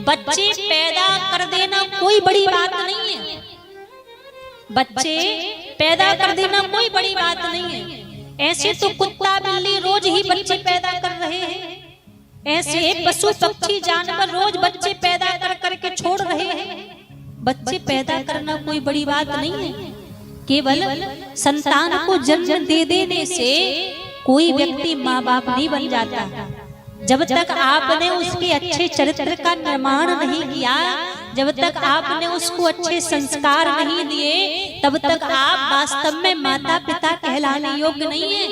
बच्चे पैदा कर देना कोई बड़ी बात नहीं है। बच्चे पैदा कर देना कोई बड़ी बात नहीं है। ऐसे तो कुत्ता बिल्ली रोज ही बच्चे पैदा कर रहे हैं, ऐसे पशु पक्षी जानवर रोज बच्चे पैदा कर करके छोड़ रहे हैं। बच्चे पैदा करना कोई बड़ी बात नहीं है। केवल संतान को जन्म दे देने से कोई व्यक्ति माँ बाप नहीं बन जाता। जब तक आपने उसके अच्छे चरित्र का निर्माण नहीं किया, जब तक आपने उसको अच्छे संस्कार नहीं दिए, तब तक आप वास्तव में माता पिता कहलाने योग्य नहीं है।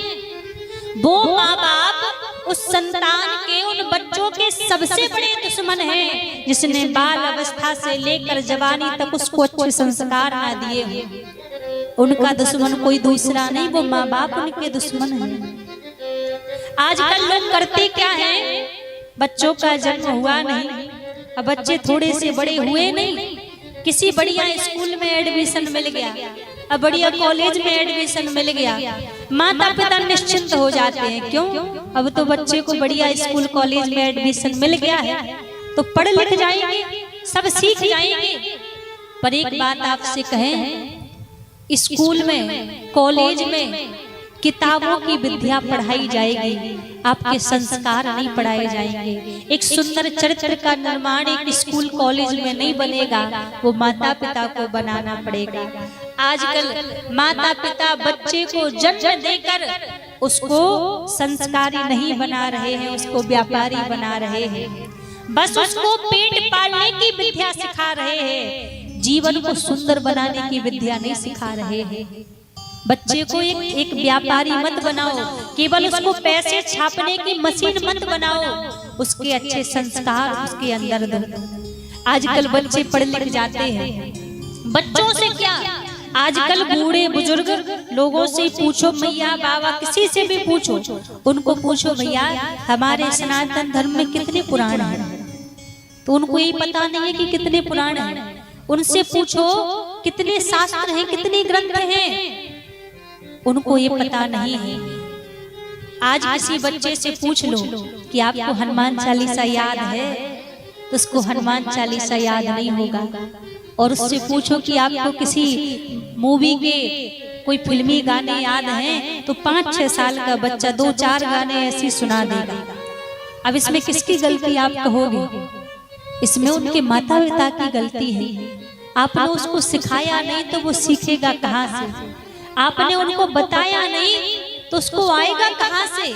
वो माँ बाप उस संतान के, उन बच्चों के सबसे बड़े दुश्मन हैं जिसने बाल अवस्था से लेकर जवानी तक उसको अच्छे संस्कार ना दिए हो। उनका दुश्मन कोई दूसरा नहीं, वो माँ बाप उनके दुश्मन हैं। आजकल लोग करते क्या हैं, बच्चों का जन्म हुआ नहीं, अब बच्चे थोड़े से बड़े हुए नहीं, किसी बढ़िया स्कूल में एडमिशन मिल गया, अब बढ़िया कॉलेज में एडमिशन मिल गया, माता पिता निश्चिंत हो जाते हैं। क्यों? अब तो बच्चे को बढ़िया स्कूल कॉलेज में एडमिशन मिल गया है तो पढ़ लिख जाएंगे, सब सीख जाएंगे। पर एक बात आपसे कहें, स्कूल में कॉलेज में किताबों की विद्या पढ़ाई जाएगी, आपके संस्कार नहीं पढ़ाए जाएंगे। एक सुंदर चरित्र का निर्माण एक स्कूल कॉलेज में नहीं बनेगा, वो माता पिता को बनाना पड़ेगा। आजकल माता पिता बच्चे को जन्म देकर उसको संस्कारी नहीं बना रहे हैं, उसको व्यापारी बना रहे हैं। बस उसको पेट पालने की विद्या सिखा रहे हैं, जीवन को सुंदर बनाने की विद्या नहीं सिखा रहे हैं। बच्चे को एक व्यापारी मत बनाओ, केवल उसको पैसे छापने की मशीन मत बनाओ, उसके अच्छे संस्कार उसके अंदर दो। आजकल बच्चे पढ़ लिख जाते हैं, बच्चों से क्या, आजकल बूढ़े बुजुर्ग लोगों से पूछो, मैया बाबा किसी से भी पूछो, उनको पूछो भैया हमारे सनातन धर्म में कितने पुराण हैं, तो उनको यही पता नहीं है कि कितने पुराण हैं। उनसे पूछो कितने शास्त्र हैं, कितने ग्रंथ हैं, उनको ये पता नहीं है। आज किसी बच्चे से पूछ लो कि आपको हनुमान चालीसा याद है, तो उसको हनुमान चालीसा याद नहीं होगा। और उससे पूछो कि आपको किसी मूवी के कोई फिल्मी गाने याद हैं, तो 5-6 साल का बच्चा 2-4 गाने ऐसे सुना देगा। अब इसमें किसकी गलती आप कहोगे? इसमें उनके माता पिता की गलती है। आपने उसको सिखाया नहीं तो वो सीखेगा कहाँ से? आपने उनको बताया नहीं तो उसको आएगा कहाँ से?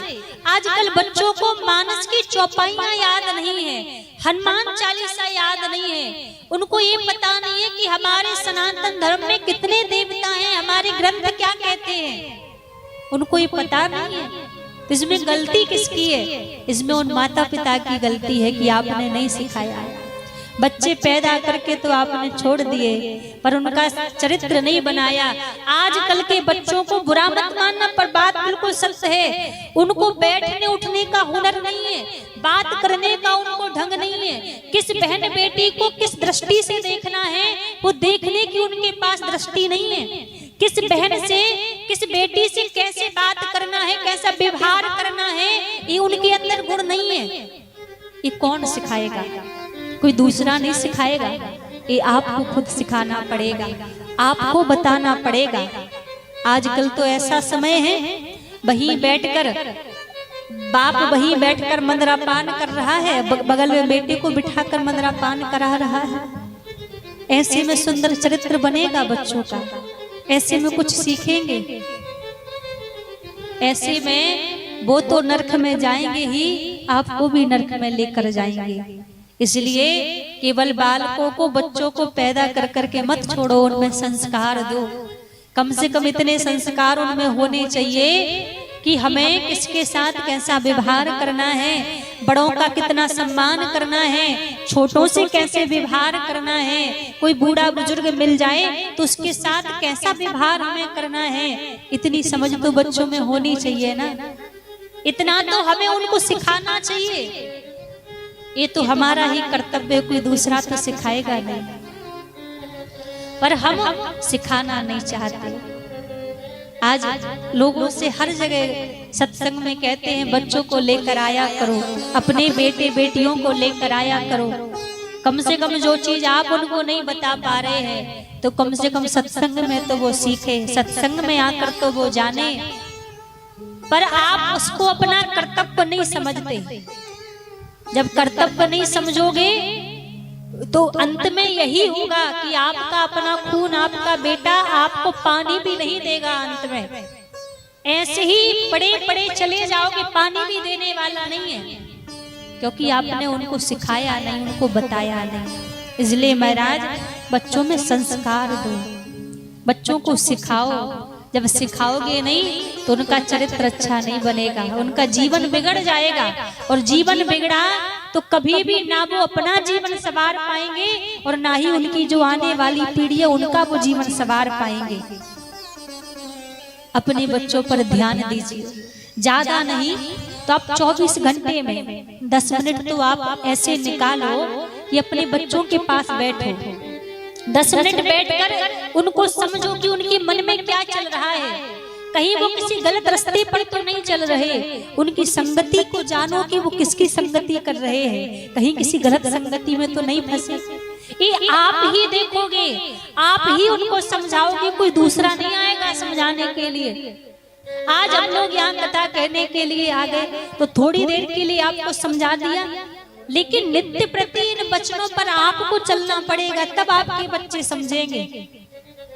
आजकल बच्चों को मानस की चौपाइयाँ याद नहीं है, हनुमान चालीसा याद नहीं है, उनको ये पता नहीं है कि हमारे सनातन धर्म में कितने देवता हैं, हमारे ग्रंथ क्या कहते हैं, उनको ये पता नहीं है। तो इसमें गलती किसकी है? इसमें उन माता पिता की गलती है कि आपने नहीं सिखाया। बच्चे पैदा करके तो आपने छोड़ दिए, पर उनका चरित्र नहीं बनाया। आजकल के बच्चों को बुरा मत मानना, पर बात बिल्कुल सच है। उनको बैठने उठने का हुनर नहीं है, बात करने का उनको ढंग नहीं है। किस बहन बेटी को किस दृष्टि से देखना है, वो देखने की उनके पास दृष्टि नहीं है। किस बहन से, किस बेटी से कैसे बात करना है, कैसा व्यवहार करना है, ये उनके अंदर गुण नहीं है। ये कौन सिखाएगा? कोई दूसरा नहीं सिखाएगा, ये आपको खुद सिखाना पड़ेगा, आपको बताना पड़ेगा। आजकल तो ऐसा समय है, वहीं बैठकर बाप वहीं बैठकर मदिरापान कर रहा है, बगल में बेटे को बिठाकर मदिरापान करा रहा है। ऐसे में सुंदर चरित्र बनेगा बच्चों का, ऐसे में कुछ सीखेंगे, ऐसे में वो तो नरक में जाएंगे ही, आपको भी नरक में लेकर जाएंगे। इसलिए केवल बालकों को, बच्चों को पैदा कर करके मत छोड़ो, उनमें संस्कार दो। कम से कम इतने संस्कार उनमें होने चाहिए कि हमें किसके साथ कैसा व्यवहार करना है, बड़ों का कितना सम्मान करना है, छोटों से कैसे व्यवहार करना है। कोई बूढ़ा बुजुर्ग मिल जाए तो उसके साथ कैसा व्यवहार हमें करना है, इतनी समझ तो बच्चों में होनी चाहिए ना। इतना तो हमें उनको सिखाना चाहिए। ये तो हमारा ही कर्तव्य, कोई दूसरा तो सिखाएगा नहीं, पर हम सिखाना नहीं चाहते। आज लोगों से हर जगह सत्संग में कहते हैं बच्चों को लेकर आया करो, अपने बेटे बेटियों को लेकर आया करो, कम से कम जो चीज आप उनको नहीं बता पा रहे हैं तो कम से कम सत्संग में तो वो सीखे, सत्संग में आकर तो वो जाने। पर आप उसको अपना कर्तव्य नहीं समझते। जब कर्तव्य नहीं समझोगे तो अंत में यही होगा कि आपका अपना खून, आपका बेटा आपको पानी भी नहीं देगा। अंत में ऐसे ही पड़े पड़े चले जाओगे, पानी भी देने वाला नहीं है, क्योंकि आपने उनको सिखाया नहीं, उनको बताया नहीं। इसलिए महाराज बच्चों में संस्कार दो, बच्चों को सिखाओ। जब सिखाओगे नहीं तो उनका चरित्र अच्छा नहीं बनेगा, उनका जीवन बिगड़ जाएगा। और जीवन बिगड़ा तो कभी भी ना वो अपना जीवन संवार पाएंगे और ना ही उनकी जो आने वाली पीढ़ी है उनका वो जीवन संवार पाएंगे। अपने बच्चों पर ध्यान दीजिए, ज्यादा नहीं तो आप 24 घंटे में 10 मिनट तो आप ऐसे निकालो कि अपने बच्चों के पास बैठो। 10 मिनट बैठकर उनको समझो कि उनके मन में क्या चल रहा है। कहीं वो किसी गलत रास्ते पर तो नहीं चल रहे। उनकी संगति को जानो कि वो किसकी संगति कर रहे हैं, कहीं किसी गलत संगति में तो नहीं फंसे। ये आप ही देखोगे, आप ही उनको समझाओगे, कोई दूसरा नहीं आएगा समझाने के लिए। आज हम लोग यहाँ कथा कहने के लिए आ गए तो थोड़ी देर के लिए आपको समझा दिया, लेकिन नित्य प्रति इन वचनों पर आपको चलना पड़ेगा, तब आपके बच्चे समझेंगे।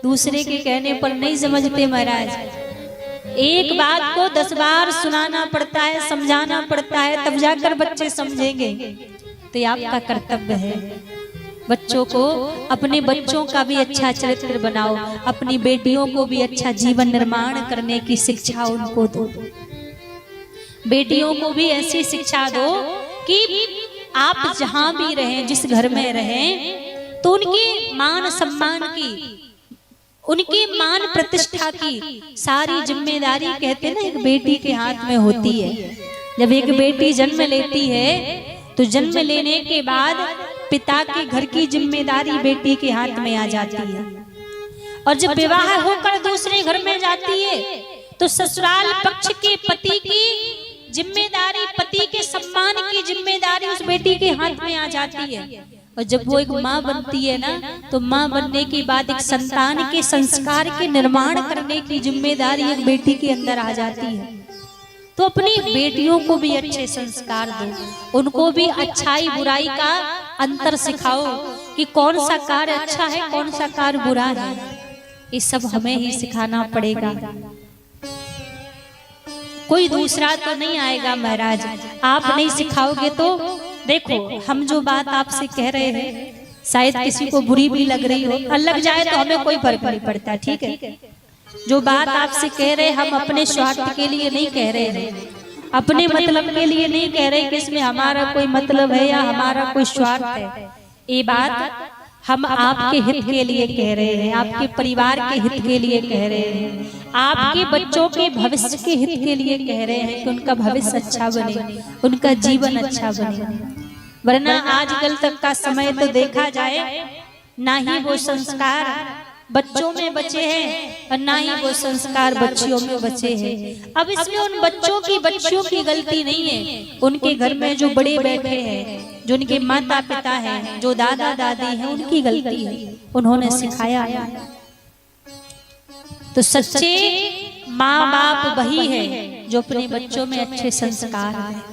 दूसरे के कहने पर नहीं समझते महाराज। एक बात को 10 बार सुनाना पड़ता है, समझाना पड़ता है, तब जाकर बच्चे समझेंगे। तो ये आपका कर्तव्य है, बच्चों को, अपने बच्चों का भी अच्छा चरित्र बनाओ, अपनी बेटियों को भी अच्छा जीवन निर्माण करने की शिक्षा उनको दो। बेटियों को भी ऐसी शिक्षा दो कि आप जहां भी रहें, जिस घर में रहें, तो उनके मान सम्मान की, उनकी मान प्रतिष्ठा की सारी जिम्मेदारी, कहते ना, एक बेटी के हाथ में होती है। जब एक बेटी जन्म लेती है तो जन्म लेने के बाद पिता के घर की जिम्मेदारी बेटी के हाथ में आ जाती है। और जब विवाह होकर दूसरे घर में जाती है तो ससुराल पक्ष के पति की जिम्मेदारी, पति के सम्मान की जिम्मेदारी उस बेटी के हाथ में आ जाती है। और जब वो एक माँ बनती है ना, तो माँ बनने के बाद एक संतान के संस्कार के निर्माण करने की जिम्मेदारी एक बेटी के अंदर आ जाती है। तो अपनी बेटियों को भी अच्छे संस्कार दो, उनको भी अच्छाई बुराई का अंतर सिखाओ कि कौन सा कार्य अच्छा है, कौन सा कार्य बुरा है। ये सब हमें ही सिखाना पड़ेगा, कोई दूसरा तो नहीं आएगा महाराज। आप नहीं सिखाओगे तो देखो, हम जो बात आपसे कह रहे हैं शायद किसी को बुरी भी लग रही हो, लग जाए तो हमें कोई फर्क नहीं पड़ता, ठीक है। जो बात आपसे कह रहे हम अपने स्वार्थ के लिए नहीं कह रहे हैं, अपने मतलब के लिए नहीं कह रहे कि इसमें हमारा कोई मतलब है या हमारा कोई स्वार्थ है। ये बात हम आपके हित के लिए कह रहे हैं, आपके परिवार के हित के लिए कह रहे हैं, आपके बच्चों के भविष्य के हित के लिए कह रहे हैं कि उनका भविष्य अच्छा बने, उनका जीवन अच्छा बने। वरना आजकल तक का समय तो देखा जाए, ना ही वो संस्कार बच्चों में बचे हैं और ना ही वो संस्कार बच्चियों में बचे हैं। अब इसमें उन बच्चों की, बच्चियों की गलती नहीं है, उनके घर में जो बड़े बैठे हैं, जो उनके माता पिता हैं, जो दादा दादी हैं, उनकी गलती है, उन्होंने सिखाया है। तो सच्चे माँ बाप वही है जो अपने बच्चों में अच्छे संस्कार हैं।